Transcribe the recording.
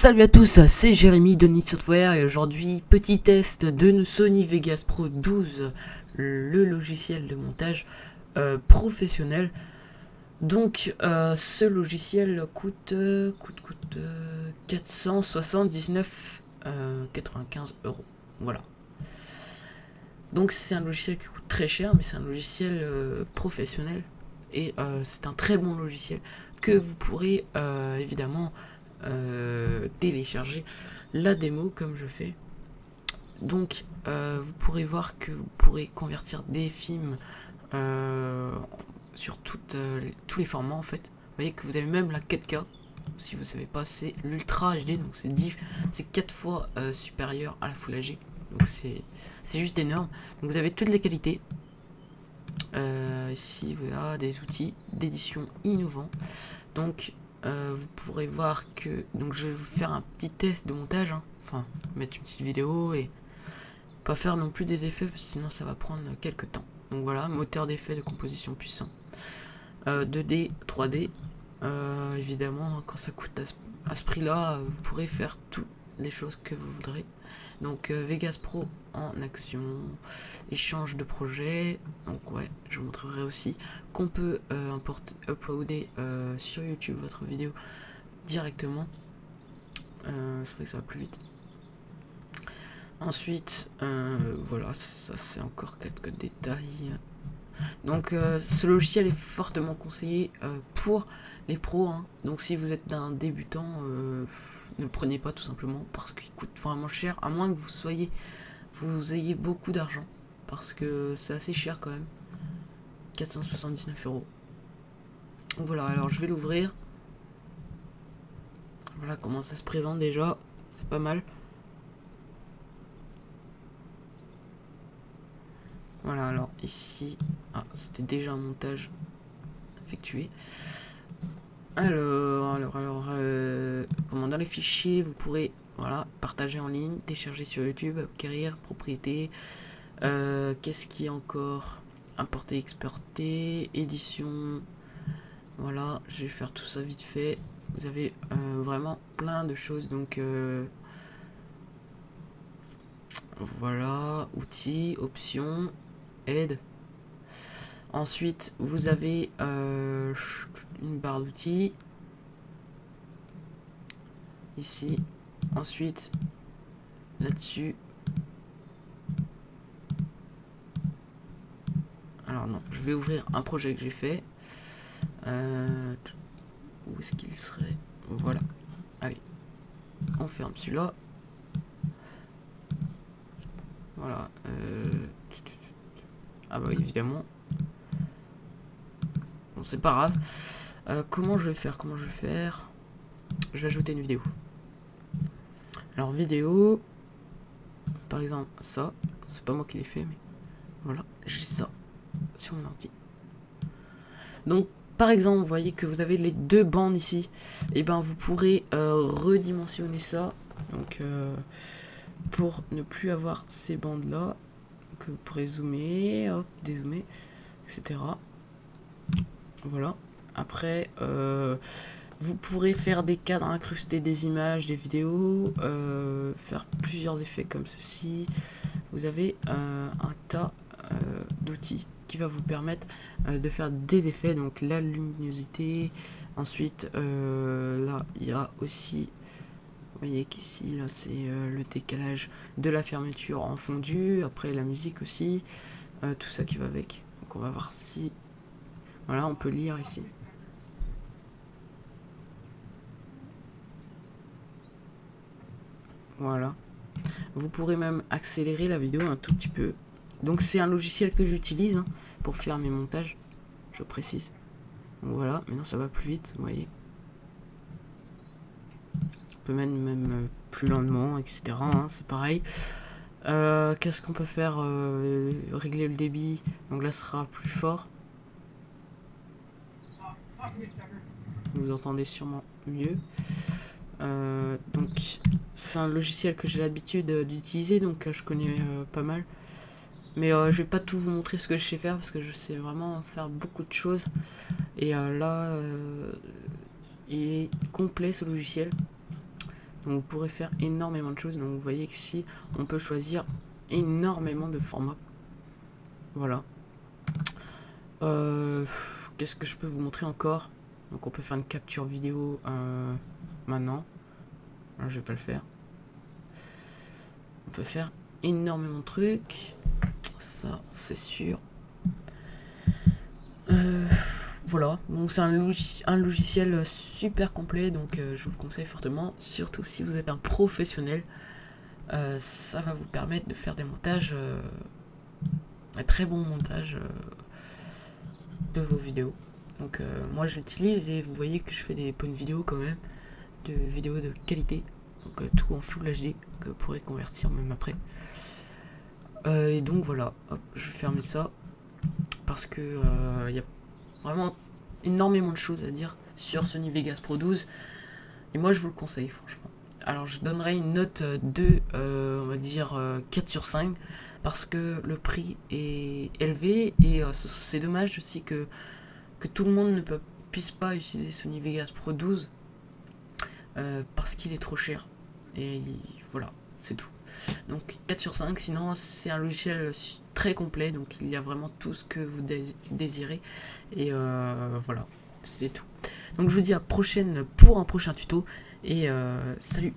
Salut à tous, c'est Jérémy de Nick Software et aujourd'hui petit test de Sony Vegas Pro 12, le logiciel de montage professionnel. Donc ce logiciel coûte 479,95 €. Voilà. Donc c'est un logiciel qui coûte très cher, mais c'est un logiciel professionnel et c'est un très bon logiciel que vous pourrez évidemment télécharger la démo comme je fais. Donc vous pourrez voir que vous pourrez convertir des films sur tous les formats en fait. Vous voyez que vous avez même la 4K. Si vous savez pas, c'est l'Ultra HD, donc c'est 4 fois supérieur à la Full HD. Donc c'est juste énorme. Donc vous avez toutes les qualités. Ici voilà des outils d'édition innovants. Donc vous pourrez voir que donc je vais vous faire un petit test de montage, hein. Enfin mettre une petite vidéo et pas faire non plus des effets parce que sinon ça va prendre quelques temps. Donc voilà, moteur d'effet de composition puissant, 2D, 3D, évidemment quand ça coûte à ce prix là, vous pourrez faire toutes les choses que vous voudrez. Donc Vegas Pro en action, échange de projet. Donc ouais, je vous montrerai aussi qu'on peut uploader sur YouTube votre vidéo directement. C'est vrai que ça va plus vite. Ensuite voilà, ça c'est encore quelques détails. Donc ce logiciel est fortement conseillé pour les pros, hein. Donc si vous êtes un débutant, ne le prenez pas tout simplement parce qu'il coûte vraiment cher, à moins que vous ayez beaucoup d'argent, parce que c'est assez cher quand même. 479 €. Voilà, alors je vais l'ouvrir. Voilà comment ça se présente déjà, c'est pas mal. Voilà, alors ici, c'était déjà un montage effectué. Alors, comment dans les fichiers, vous pourrez, voilà, partager en ligne, télécharger sur YouTube, acquérir, propriété, qu'est-ce qui est encore, importer, exporter, édition, voilà, je vais faire tout ça vite fait. Vous avez vraiment plein de choses, donc voilà, outils, options, aide. Ensuite, vous avez une barre d'outils ici. Ensuite, là-dessus. Alors non, je vais ouvrir un projet que j'ai fait. Où est-ce qu'il serait? Voilà. Allez, on ferme celui-là. Voilà. Ah bah évidemment. Bon, c'est pas grave. Comment je vais faire? Je vais ajouter une vidéo. Alors vidéo, par exemple ça, c'est pas moi qui l'ai fait, mais voilà, j'ai ça sur mon ordi. Donc par exemple, vous voyez que vous avez les deux bandes ici, et ben vous pourrez redimensionner ça. Donc pour ne plus avoir ces bandes là, que vous pourrez zoomer, hop, dézoomer, etc. Voilà. Après, vous pourrez faire des cadres, incruster des images, des vidéos, faire plusieurs effets comme ceci. Vous avez un tas d'outils qui va vous permettre de faire des effets, donc la luminosité. Ensuite, là, il y a aussi, vous voyez qu'ici, là, c'est le décalage de la fermeture en fondu. Après, la musique aussi, tout ça qui va avec. Donc, on va voir si, voilà, on peut lire ici. Voilà. Vous pourrez même accélérer la vidéo un tout petit peu. Donc c'est un logiciel que j'utilise, hein, pour faire mes montages, je précise. Donc voilà, maintenant ça va plus vite, vous voyez. On peut même plus lentement, etc. Hein, c'est pareil. Qu'est-ce qu'on peut faire? Régler le débit. Donc là, ce sera plus fort. Vous entendez sûrement mieux. Donc c'est un logiciel que j'ai l'habitude d'utiliser, donc je connais pas mal. Mais je vais pas tout vous montrer ce que je sais faire parce que je sais vraiment faire beaucoup de choses. Et là, il est complet ce logiciel. Donc vous pourrez faire énormément de choses. Donc vous voyez qu'ici on peut choisir énormément de formats. Voilà. Qu'est-ce que je peux vous montrer encore? Donc on peut faire une capture vidéo maintenant. Là, je vais pas le faire. On peut faire énormément de trucs. Ça, c'est sûr. Voilà, donc c'est un logiciel super complet, donc je vous le conseille fortement, surtout si vous êtes un professionnel. Ça va vous permettre de faire des montages, un très bon montage de vos vidéos. Donc moi je l'utilise et vous voyez que je fais des bonnes vidéos quand même, de vidéos de qualité, donc tout en Full HD que vous pourrez convertir même après. Et donc voilà, hop, je vais fermer ça parce que y a vraiment énormément de choses à dire sur Sony Vegas Pro 12 et moi je vous le conseille franchement. Alors je donnerai une note de on va dire 4 sur 5 parce que le prix est élevé et c'est dommage aussi que tout le monde ne puisse pas utiliser Sony Vegas Pro 12 parce qu'il est trop cher et voilà, c'est tout. Donc 4 sur 5, sinon c'est un logiciel très complet, donc il y a vraiment tout ce que vous désirez. Et voilà, c'est tout. Donc je vous dis à prochaine pour un prochain tuto, et salut!